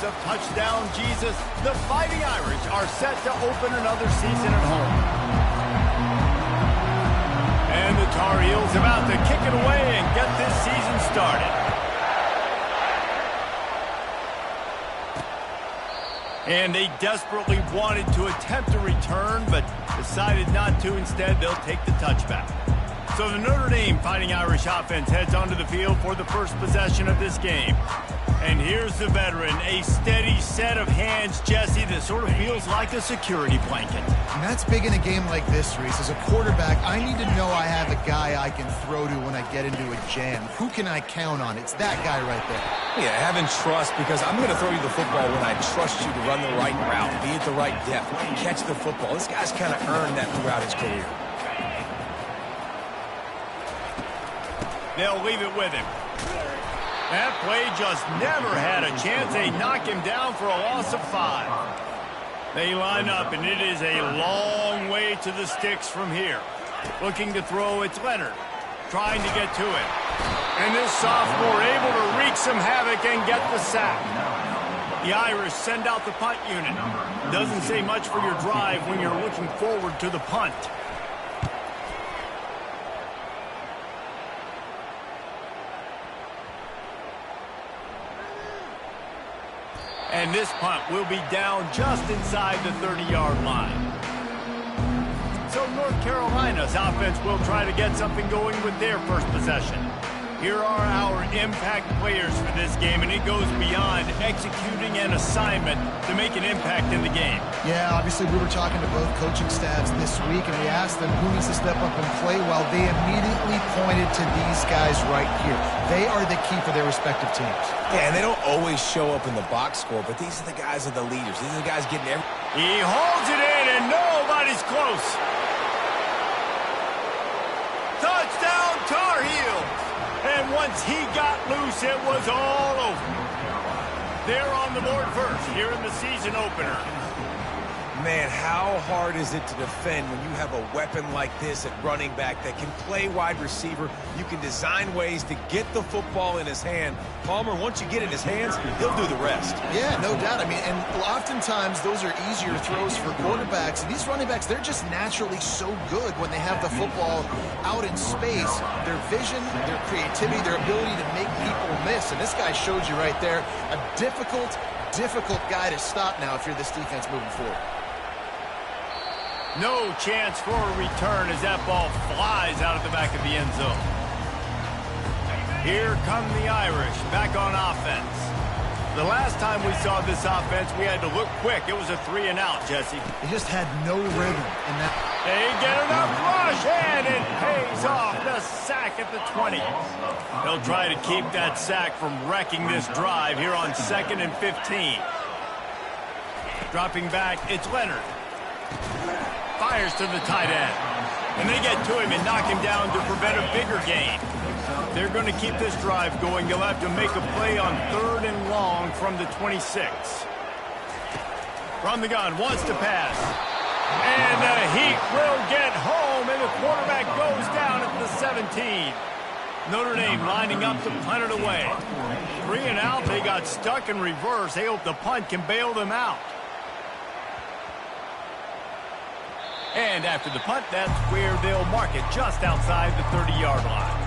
of touchdown Jesus. The Fighting Irish are set to open another season at home. And the Tar Heels about to kick it away and get this season started. And they desperately wanted to attempt a return, but decided not to. Instead, they'll take the touchback. So the Notre Dame Fighting Irish offense heads onto the field for the first possession of this game. And here's the veteran, a steady set of hands, Jesse, that sort of feels like a security blanket. And that's big in a game like this, Reese. As a quarterback, I need to know I have a guy I can throw to when I get into a jam. Who can I count on? It's that guy right there. Yeah, having trust, because I'm going to throw you the football when I trust you to run the right route, be at the right depth, catch the football. This guy's kind of earned that throughout his career. They'll leave it with him. That play just never had a chance. They knock him down for a loss of 5. They line up, and it is a long way to the sticks from here. Looking to throw, it's Leonard. Trying to get to it. And this sophomore able to wreak some havoc and get the sack. The Irish send out the punt unit. Doesn't say much for your drive when you're looking forward to the punt. And this punt will be down just inside the 30-yard line. So North Carolina's offense will try to get something going with their first possession. Here are our impact players for this game, and it goes beyond executing an assignment to make an impact in the game. Yeah, obviously we were talking to both coaching staffs this week, and we asked them who needs to step up and play well. They immediately pointed to these guys right here. They are the key for their respective teams. Yeah, and they don't always show up in the box score, but these are the guys that are the leaders. These are the guys getting every... He holds it in, and nobody's close. Touchdown, Tar Heels! And once he got loose, it was all over. They're on the board first here in the season opener. Man, how hard is it to defend when you have a weapon like this at running back that can play wide receiver? You can design ways to get the football in his hand. Palmer, once you get it in his hands, he'll do the rest. Yeah, no doubt. I mean, and oftentimes those are easier throws for quarterbacks. And these running backs, they're just naturally so good when they have the football out in space. Their vision, their creativity, their ability to make people miss. And this guy showed you right there, a difficult guy to stop now if you're this defense moving forward. No chance for a return as that ball flies out of the back of the end zone. Here come the Irish back on offense. The last time we saw this offense, we had to look quick. It was a 3-and-out, Jesse. They just had no rhythm in that. They get enough rush, and it pays off. The sack at the 20. They'll try to keep that sack from wrecking this drive here on 2nd and 15. Dropping back, it's Leonard. Fires to the tight end. And they get to him and knock him down to prevent a bigger gain. They're going to keep this drive going. They'll have to make a play on 3rd and long from the 26. From the gun, wants to pass. And the Heat will get home, and the quarterback goes down at the 17. Notre Dame lining up to punt it away. 3-and-out, they got stuck in reverse. They hope the punt can bail them out. And after the punt, that's where they'll mark it, just outside the 30-yard line.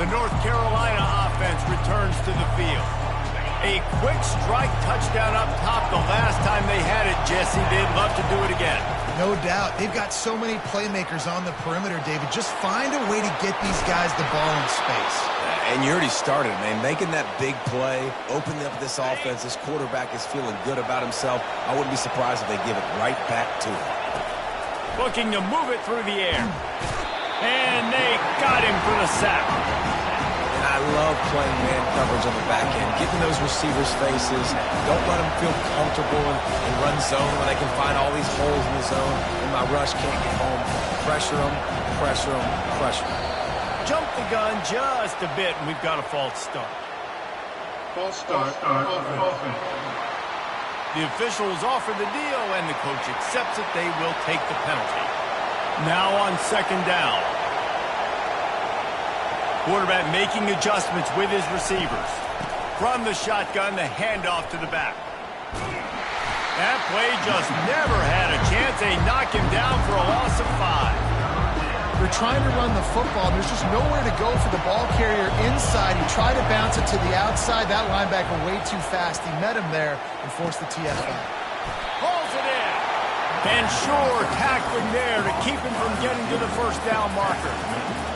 The North Carolina offense returns to the field. A quick strike touchdown up top the last time they had it, Jesse. They'd love to do it again. No doubt. They've got so many playmakers on the perimeter, David. Just find a way to get these guys the ball in space. And you already started, man. Making that big play, opening up this offense. This quarterback is feeling good about himself. I wouldn't be surprised if they give it right back to him. Looking to move it through the air. And they got him for the sack. And I love playing man coverage on the back end. Getting those receivers' faces. Don't let them feel comfortable and run zone when they can find all these holes in the zone and my rush can't get home. Pressure them, pressure them, pressure them. Jump the gun just a bit, and we've got a false start. False start. Offense. The officials offer the deal, and the coach accepts it. They will take the penalty. Now on 2nd down. Quarterback making adjustments with his receivers. From the shotgun, the handoff to the back. That play just never had a chance. They knock him down for a loss of 5. They're trying to run the football. There's just nowhere to go for the ball carrier inside. He tried to bounce it to the outside. That linebacker way too fast. He met him there and forced the TFL. Pulls it in. And sure, tackling there to keep him from getting to the first down marker.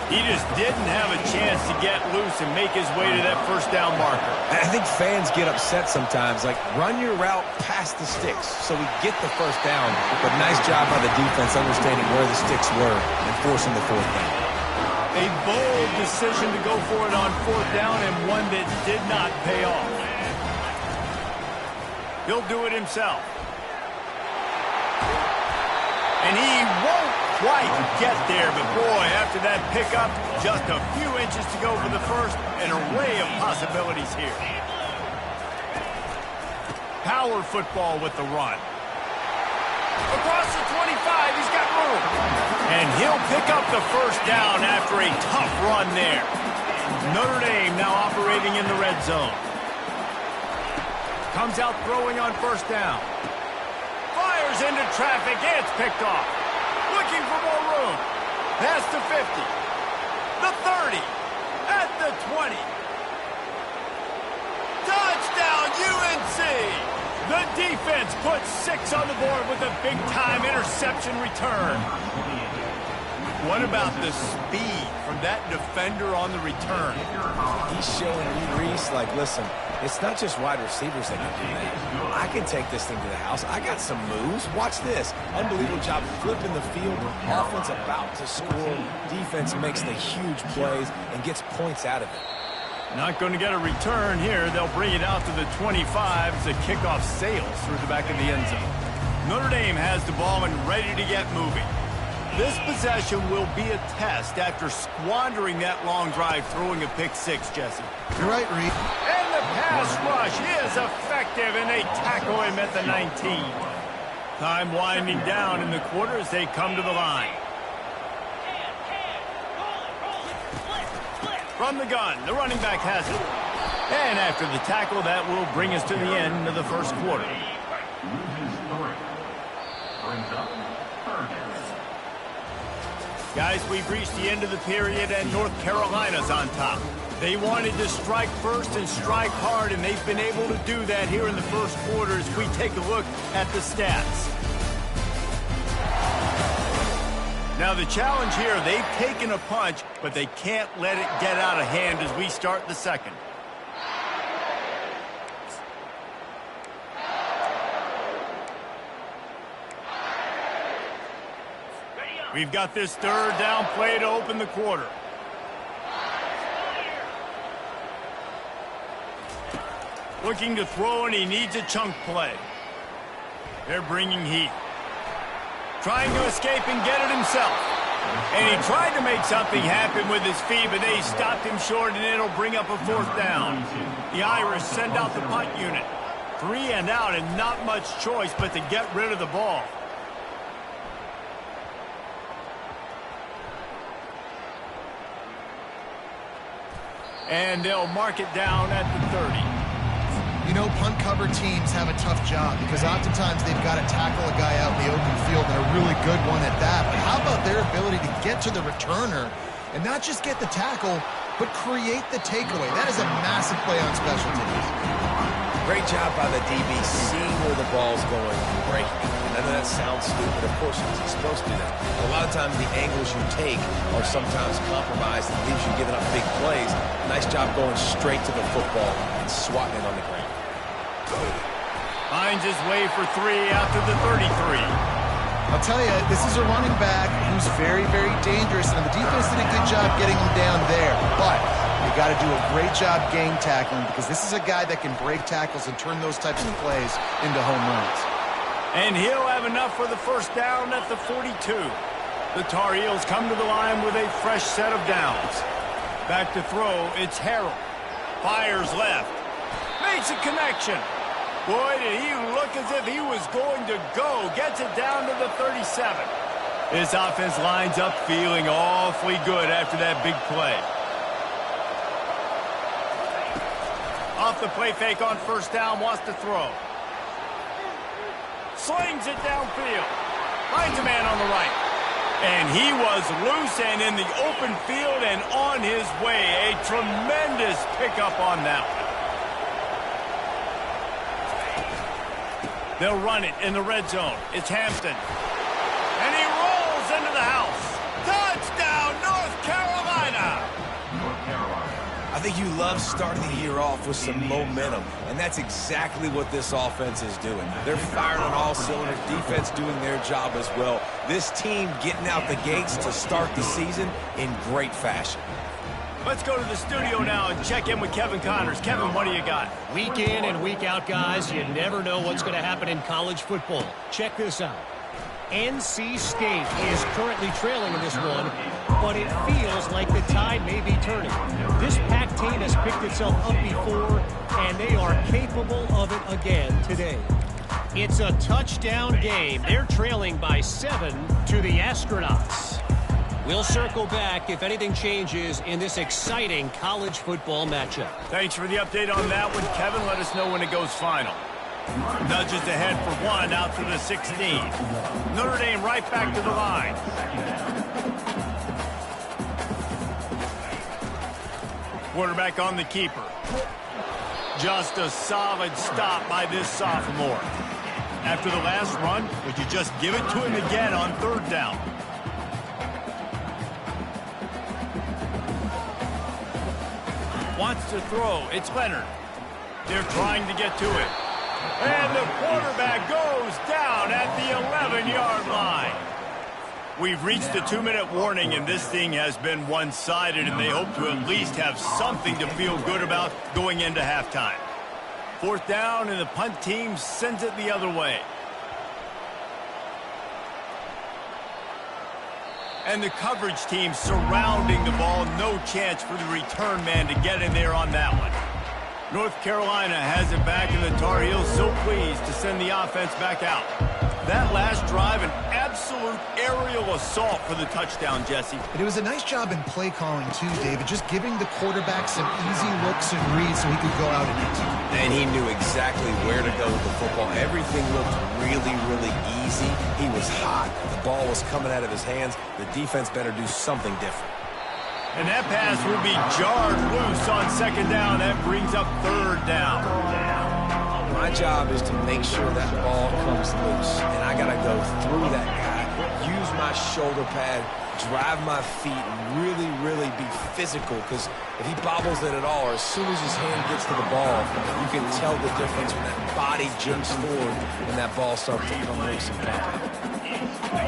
He just didn't have a chance to get loose and make his way to that first down marker. I think fans get upset sometimes. Like, run your route past the sticks so we get the first down. But nice job by the defense understanding where the sticks were and forcing the fourth down. A bold decision to go for it on fourth down and one that did not pay off. He'll do it himself. And he won't quite get there, but boy, after that pickup, just a few inches to go for the first, an array of possibilities here. Power football with the run. Across the 25, he's got room. And he'll pick up the first down after a tough run there. Notre Dame now operating in the red zone. Comes out throwing on first down. Fires into traffic, and it's picked off. Looking for more room. Pass to 50. The 30. At the 20. Touchdown, UNC! The defense puts 6 on the board with a big-time interception return. What about the speed from that defender on the return? He's showing Reese, like, listen, it's not just wide receivers that can do that. I can take this thing to the house. I got some moves. Watch this. Unbelievable job flipping the field. Offense about to score. Defense makes the huge plays and gets points out of it. Not going to get a return here. They'll bring it out to the 25 as the kickoff sails through the back of the end zone. Notre Dame has the ball and ready to get moving. This possession will be a test after squandering that long drive throwing a pick 6, Jesse. You're right, Reed. And the pass rush is effective, and they tackle him at the 19. Time winding down in the quarter as they come to the line. From the gun, the running back has it. And after the tackle, that will bring us to the end of the first quarter. Guys, we've reached the end of the period, and North Carolina's on top. They wanted to strike first and strike hard, and they've been able to do that here in the first quarter as we take a look at the stats. Now, the challenge here, they've taken a punch, but they can't let it get out of hand as we start the second. We've got this third down play to open the quarter. Looking to throw, and he needs a chunk play. They're bringing heat. Trying to escape and get it himself. And he tried to make something happen with his feet, but they stopped him short, and it'll bring up a fourth down. The Irish send out the punt unit. 3 and out, and not much choice but to get rid of the ball. And they'll mark it down at the 30. You know, punt cover teams have a tough job because oftentimes they've got to tackle a guy out in the open field, and a really good one at that. But how about their ability to get to the returner and not just get the tackle, but create the takeaway? That is a massive play on special teams. Great job by the DB seeing where the ball's going and breaking it. I know that sounds stupid. Of course, he's supposed to do that. But a lot of times the angles you take are sometimes compromised and leaves you giving up big plays. Nice job going straight to the football and swatting it on the ground. Finds his way for 3 out to the 33. I'll tell you, this is a running back who's very, very dangerous, and the defense did a good job getting him down there. But you got to do a great job gang tackling because this is a guy that can break tackles and turn those types of plays into home runs. And he'll have enough for the first down at the 42. The Tar Heels come to the line with a fresh set of downs. Back to throw, it's Harrell. Fires left. Makes a connection. Boy, did he look as if he was going to go. Gets it down to the 37. This offense lines up feeling awfully good after that big play. Off off the play fake on first down, wants to throw. Slings it downfield. Finds a man on the right. And he was loose and in the open field and on his way. A tremendous pickup on that one. They'll run it in the red zone. It's Hampton. And he rolls into the house. Touchdown, North Carolina! I think you love starting the year off with some momentum, and that's exactly what this offense is doing. They're firing on all cylinders, defense doing their job as well. This team getting out the gates to start the season in great fashion. Let's go to the studio now and check in with Kevin Connors. Kevin, what do you got? Week in and week out, guys, you never know what's going to happen in college football. Check this out. NC State is currently trailing in this one, but it feels like the tide may be turning. This Pac team has picked itself up before, and they are capable of it again today. It's a touchdown game. They're trailing by 7 to the Astronauts. We'll circle back if anything changes in this exciting college football matchup. Thanks for the update on that one, Kevin. Let us know when it goes final. Nudges ahead for 1 out to the 16. Notre Dame right back to the line. Quarterback on the keeper. Just a solid stop by this sophomore. After the last run, would you just give it to him again on 3rd down? Wants to throw. It's Leonard. They're trying to get to it. And the quarterback goes down at the 11-yard line. We've reached the 2-minute warning, and this thing has been one-sided, and they hope to at least have something to feel good about going into halftime. 4th down, and the punt team sends it the other way. And the coverage team surrounding the ball. No chance for the return man to get in there on that one. North Carolina has it back, and the Tar Heels so pleased to send the offense back out. That last drive, an absolute aerial assault for the touchdown, Jesse. And it was a nice job in play calling, too, David, just giving the quarterback some easy looks and reads so he could go out and execute. And he knew exactly where to go with the football. Everything looked really, really easy. He was hot. The ball was coming out of his hands. The defense better do something different. And that pass will be jarred loose on 2nd down. That brings up 3rd down. My job is to make sure that ball comes loose. And I got to go through that guy, use my shoulder pad, drive my feet, and really, really be physical. Because if he bobbles it at all, or as soon as his hand gets to the ball, you can tell the difference when that body jumps forward and that ball starts to come loose and pop.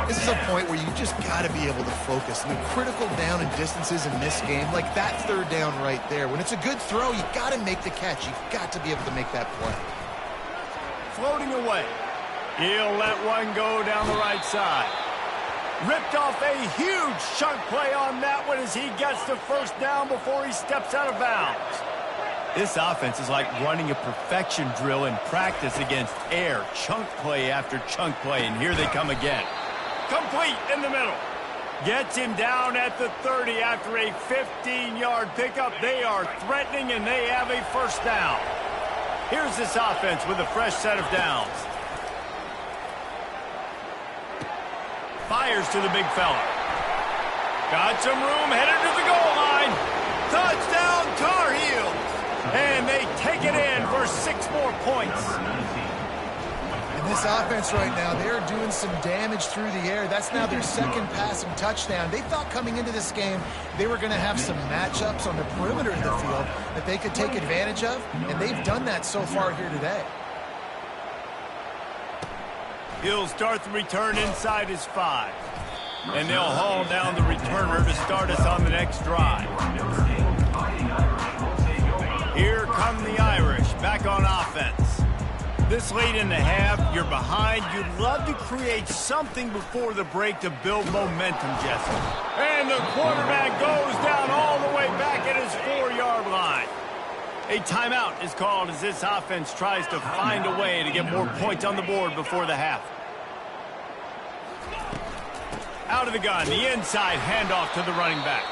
This is a point where you just got to be able to focus. I mean, critical down and distances in this game, like that 3rd down right there. When it's a good throw, you got to make the catch. You've got to be able to make that play. Floating away. He'll let one go down the right side. Ripped off a huge chunk play on that one as he gets to 1st down before he steps out of bounds. This offense is like running a perfection drill in practice against air. Chunk play after chunk play, and here they come again. Complete in the middle. Gets him down at the 30 after a 15-yard pickup. They are threatening, and they have a 1st down. Here's this offense with a fresh set of downs. Fires to the big fella. Got some room, headed to the goal line. Touchdown, Tar Heels. And they take it in for 6 more points. And this offense right now, they're doing some damage through the air. That's now their 2nd passing touchdown. They thought coming into this game they were going to have some matchups on the perimeter of the field that they could take advantage of, and they've done that so far here today. He'll start the return inside his 5. And they'll haul down the returner to start us on the next drive. Here come the Irish back on offense. This late in the half, you're behind. You'd love to create something before the break to build momentum, Jesse. And the quarterback goes down all the way back at his 4-yard line. A timeout is called as this offense tries to find a way to get more points on the board before the half. Out of the gun, the inside handoff to the running back.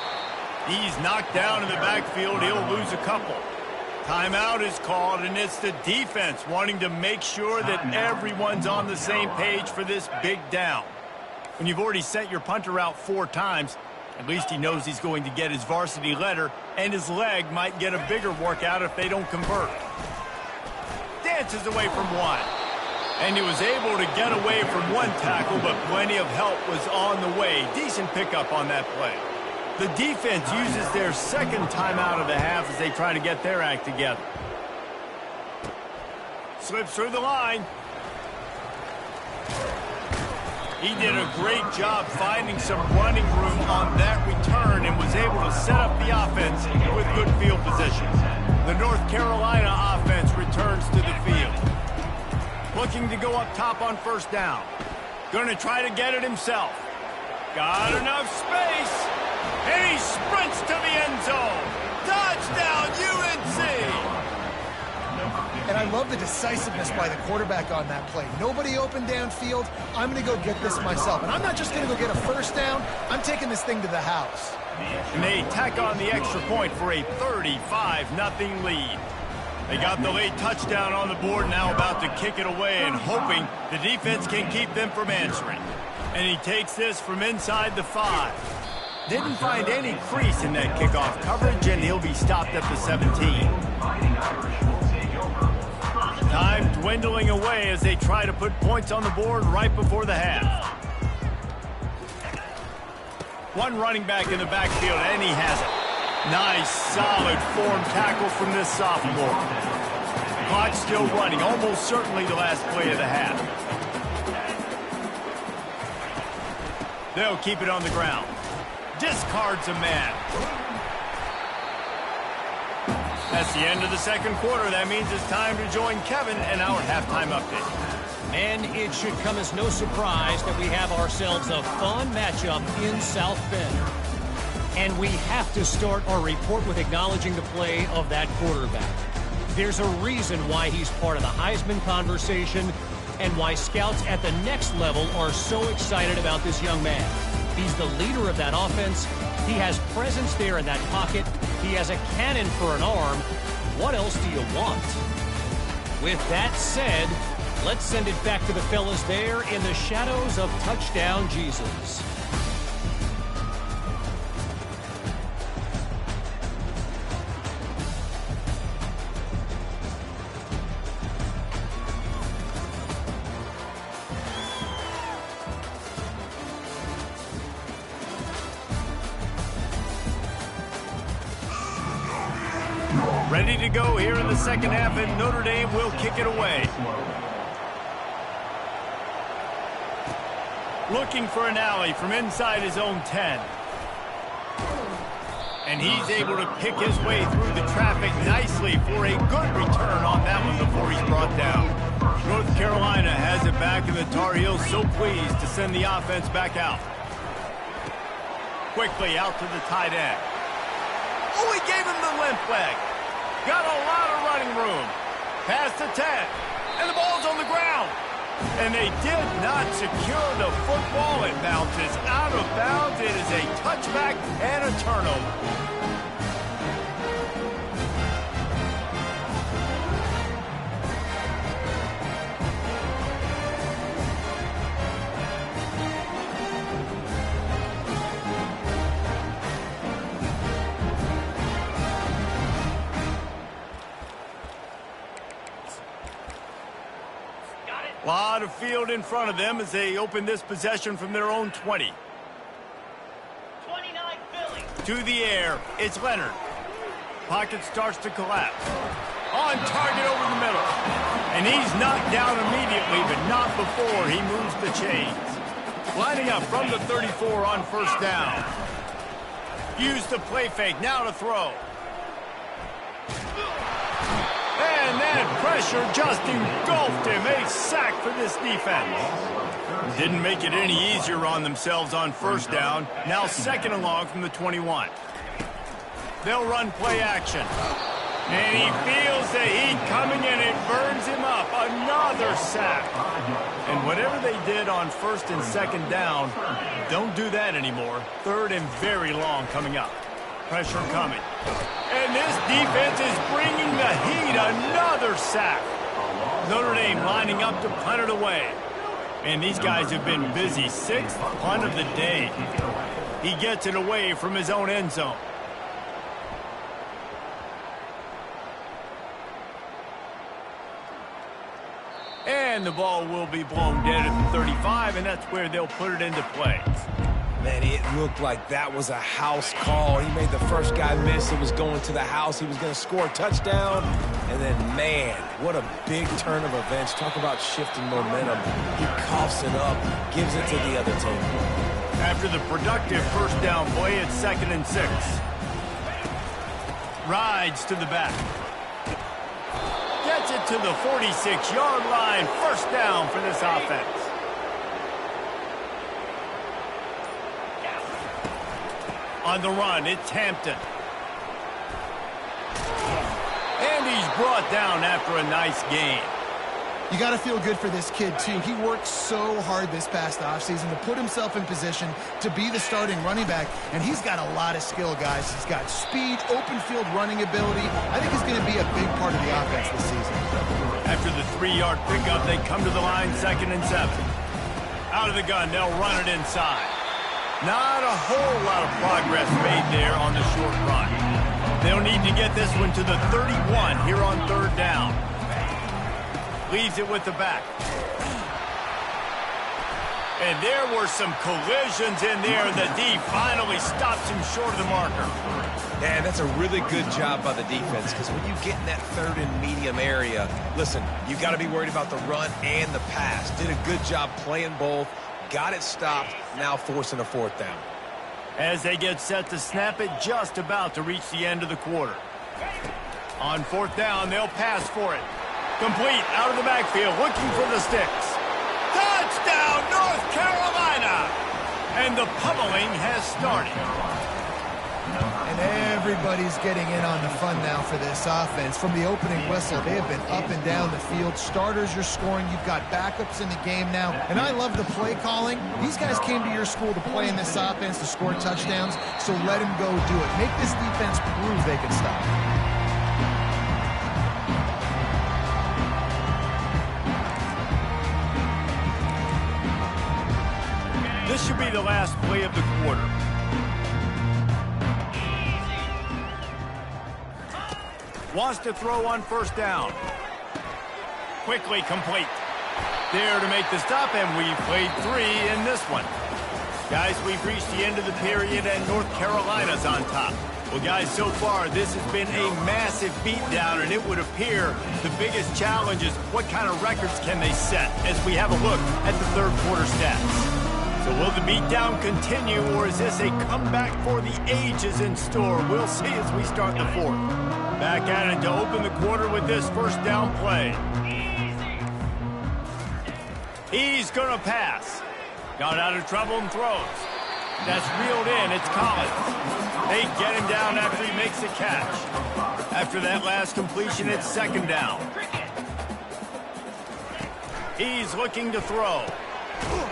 He's knocked down in the backfield. He'll lose a couple. Timeout is called, and it's the defense wanting to make sure that everyone's on the same page for this big down. When you've already sent your punter out 4 times, at least he knows he's going to get his varsity letter, and his leg might get a bigger workout if they don't convert. Dances away from one. And he was able to get away from one tackle, but plenty of help was on the way. Decent pickup on that play. The defense uses their second timeout of the half as they try to get their act together. Slips through the line. He did a great job finding some running room on that return and was able to set up the offense with good field position. The North Carolina offense returns to the field. Looking to go up top on first down. Going to try to get it himself. Got enough space. And he sprints to the end zone. Touchdown, UNC! And I love the decisiveness by the quarterback on that play. Nobody open downfield. I'm going to go get this myself. And I'm not just going to go get a first down. I'm taking this thing to the house. And they tack on the extra point for a 35-0 lead. They got the late touchdown on the board, now about to kick it away and hoping the defense can keep them from answering. And he takes this from inside the 5. Didn't find any crease in that kickoff coverage, and he'll be stopped at the 17. Time dwindling away as they try to put points on the board right before the half. One running back in the backfield, and he has it. Nice, solid form tackle from this sophomore. Clock still running, almost certainly the last play of the half. They'll keep it on the ground. Discards a man. That's the end of the second quarter. That means it's time to join Kevin in our halftime update. And it should come as no surprise that we have ourselves a fun matchup in South Bend. And we have to start our report with acknowledging the play of that quarterback. There's a reason why he's part of the Heisman conversation and why scouts at the next level are so excited about this young man. He's the leader of that offense. He has presence there in that pocket. He has a cannon for an arm. What else do you want? With that said, let's send it back to the fellas there in the shadows of Touchdown Jesus. Ready to go here in the second half, and Notre Dame will kick it away. Looking for an alley from inside his own 10. And he's able to pick his way through the traffic nicely for a good return on that one before he's brought down. North Carolina has it back, and the Tar Heels so pleased to send the offense back out. Quickly out to the tight end. Oh, he gave him the limp leg. Got a lot of running room. Past the 10. And the ball's on the ground. And they did not secure the football. It bounces out of bounds. It is a touchback and a turnover. A lot of field in front of them as they open this possession from their own 20. 29 Philly. To the air, it's Leonard. Pocket starts to collapse. On target over the middle. And he's knocked down immediately, but not before he moves the chains. Lining up from the 34 on first down. Use the play fake, now to throw. And that pressure just engulfed him. A sack for this defense. Didn't make it any easier on themselves on first down. Now second and long from the 21. They'll run play action. And he feels the heat coming in. It burns him up. Another sack. And whatever they did on first and second down, don't do that anymore. Third and very long coming up. Pressure coming. And this defense is bringing the heat. Another sack. Notre Dame lining up to punt it away. And these guys have been busy. Sixth punt of the day. He gets it away from his own end zone. And the ball will be blown dead at the 35, and that's where they'll put it into play. Man, it looked like that was a house call. He made the first guy miss. It was going to the house. He was going to score a touchdown. And then, man, what a big turn of events. Talk about shifting momentum. He coughs it up, gives it to the other team. After the productive first down play, it's 2nd and 6. Rides to the back. Gets it to the 46-yard line. First down for this offense. On the run, it's Hampton. And he's brought down after a nice gain. You got to feel good for this kid, too. He worked so hard this past offseason to put himself in position to be the starting running back, and he's got a lot of skill, guys. He's got speed, open field running ability. I think he's going to be a big part of the offense this season. After the 3-yard pickup, they come to the line, 2nd and 7. Out of the gun, they'll run it inside. Not a whole lot of progress made there on the short run. They'll need to get this one to the 31 here on 3rd down. Leaves it with the back. And there were some collisions in there. The D finally stops him short of the marker. Yeah, that's a really good job by the defense, because when you get in that 3rd and medium area, listen, you got to be worried about the run and the pass. Did a good job playing both. Got it stopped, now forcing a 4th down. As they get set to snap it, just about to reach the end of the quarter. On 4th down, they'll pass for it. Complete out of the backfield, looking for the sticks. Touchdown, North Carolina! And the pummeling has started. And everybody's getting in on the fun now for this offense. From the opening whistle, they have been up and down the field. Starters are scoring. You've got backups in the game now. And I love the play calling. These guys came to your school to play in this offense to score touchdowns, so let them go do it. Make this defense prove they can stop. This should be the last play of the quarter. Wants to throw on 1st down. Quickly complete. There to make the stop, and we've played 3 in this one. Guys, we've reached the end of the period, and North Carolina's on top. Well, guys, so far, this has been a massive beatdown, and it would appear the biggest challenge is what kind of records can they set as we have a look at the 3rd quarter stats. So will the beatdown continue, or is this a comeback for the ages in store? We'll see as we start the 4th. Back at it to open the quarter with this 1st down play. He's going to pass. Got out of trouble and throws. That's reeled in. It's Collins. They get him down after he makes a catch. After that last completion, it's 2nd down. He's looking to throw.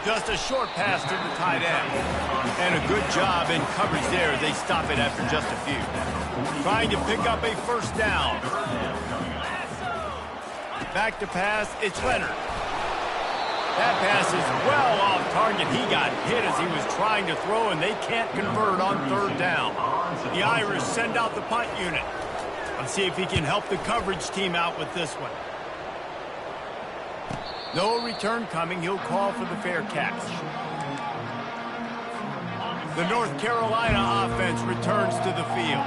Just a short pass to the tight end. And a good job in coverage there. They stop it after just a few. Trying to pick up a 1st down. Back to pass. It's Leonard. That pass is well off target. He got hit as he was trying to throw, and they can't convert on 3rd down. The Irish send out the punt unit. Let's see if he can help the coverage team out with this one. No return coming. He'll call for the fair catch. The North Carolina offense returns to the field.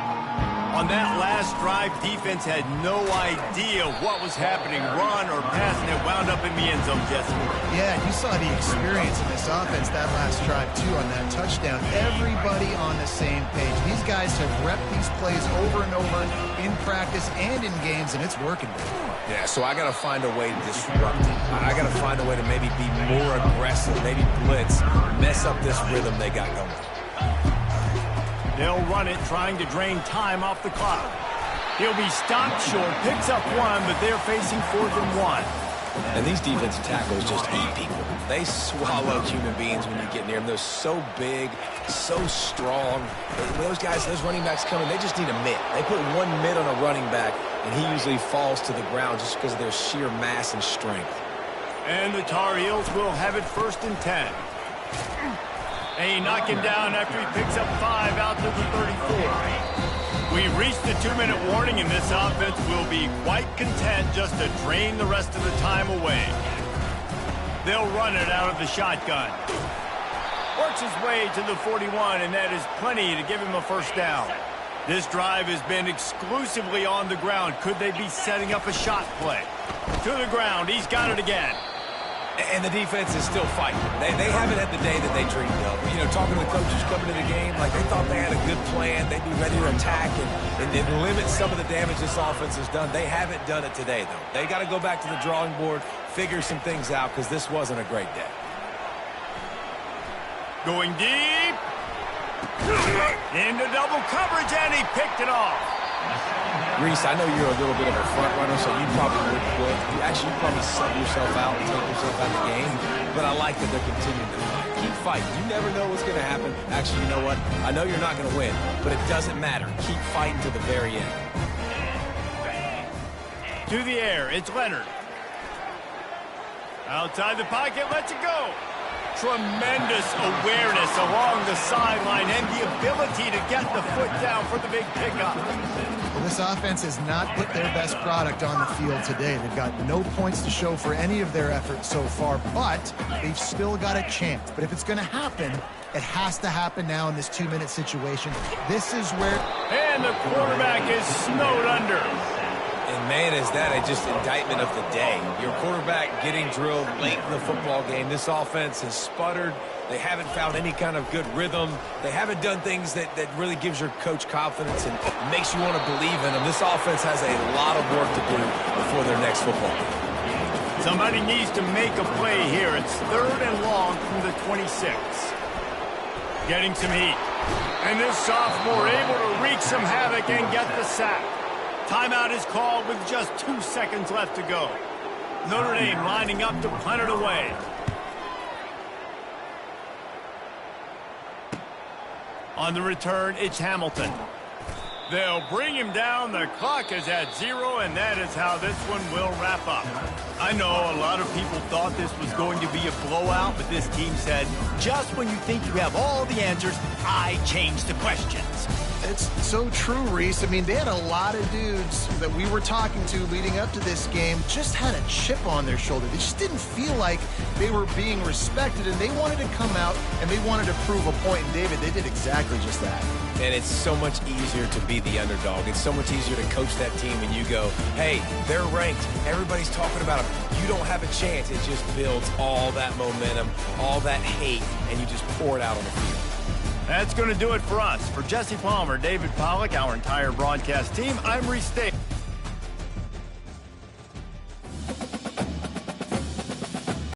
On that last drive, defense had no idea what was happening, run or pass, and it wound up in the end zone, Jesse. Yeah, you saw the experience in this offense that last drive, too, on that touchdown. Everybody on the same page. These guys have repped these plays over and over in practice and in games, and it's working. Yeah, so I got to find a way to disrupt it. I got to find a way to maybe be more aggressive, maybe blitz, mess up this rhythm they got going. They'll run it, trying to drain time off the clock. He'll be stopped short, picks up 1, but they're facing 4th and 1. And these defensive tackles just eat people. They swallow human beings when you get near them. They're so big, so strong. Those guys, those running backs coming, they just need a mitt. They put one mitt on a running back, and he usually falls to the ground just because of their sheer mass and strength. And the Tar Heels will have it 1st and 10. And he knocked him down after he picks up 5 out to the 34. We've reached the 2-minute warning, and this offense will be quite content just to drain the rest of the time away. They'll run it out of the shotgun. Works his way to the 41, and that is plenty to give him a 1st down. This drive has been exclusively on the ground. Could they be setting up a shot play? To the ground. He's got it again. And the defense is still fighting. They haven't had the day that they dreamed of. You know, talking to the coaches coming to the game, like they thought they had a good plan. They'd be ready to attack and limit some of the damage this offense has done. They haven't done it today, though. They got to go back to the drawing board, figure some things out, because this wasn't a great day. Going deep. Into double coverage, and he picked it off. Reese, I know you're a little bit of a front runner, so you probably would quit. You probably sub yourself out and take yourself out of the game. But I like that they're continuing to fight. Keep fighting. You never know what's going to happen. Actually, you know what? I know you're not going to win, but it doesn't matter. Keep fighting to the very end. To the air, it's Leonard. Outside the pocket, lets it go. Tremendous awareness along the sideline and the ability to get the foot down for the big pickup. Well, this offense has not put their best product on the field today. They've got no points to show for any of their efforts so far, but they've still got a chance. But if it's going to happen, it has to happen now in this 2-minute situation. This is where... And the quarterback is snowed under. And, man, is that just indictment of the day. Your quarterback getting drilled late in the football game. This offense has sputtered. They haven't found any kind of good rhythm. They haven't done things that really gives your coach confidence and makes you want to believe in them. This offense has a lot of work to do before their next football game. Somebody needs to make a play here. It's 3rd and long from the 26. Getting some heat. And this sophomore able to wreak some havoc and get the sack. Timeout is called with just 2 seconds left to go. Notre Dame lining up to punt it away. On the return, it's Hamilton. They'll bring him down. The clock is at 0, and that is how this one will wrap up. I know a lot of people thought this was going to be a blowout, but this team said, just when you think you have all the answers, I change the questions. It's so true, Reese. I mean, they had a lot of dudes that we were talking to leading up to this game just had a chip on their shoulder. They just didn't feel like they were being respected, and they wanted to come out, and they wanted to prove a point. And, David, they did exactly just that. And it's so much easier to be the underdog. It's so much easier to coach that team when you go, hey, they're ranked. Everybody's talking about them. You don't have a chance. It just builds all that momentum, all that hate, and you just pour it out on the field. That's going to do it for us. For Jesse Palmer, David Pollack, our entire broadcast team, I'm Reese Davis.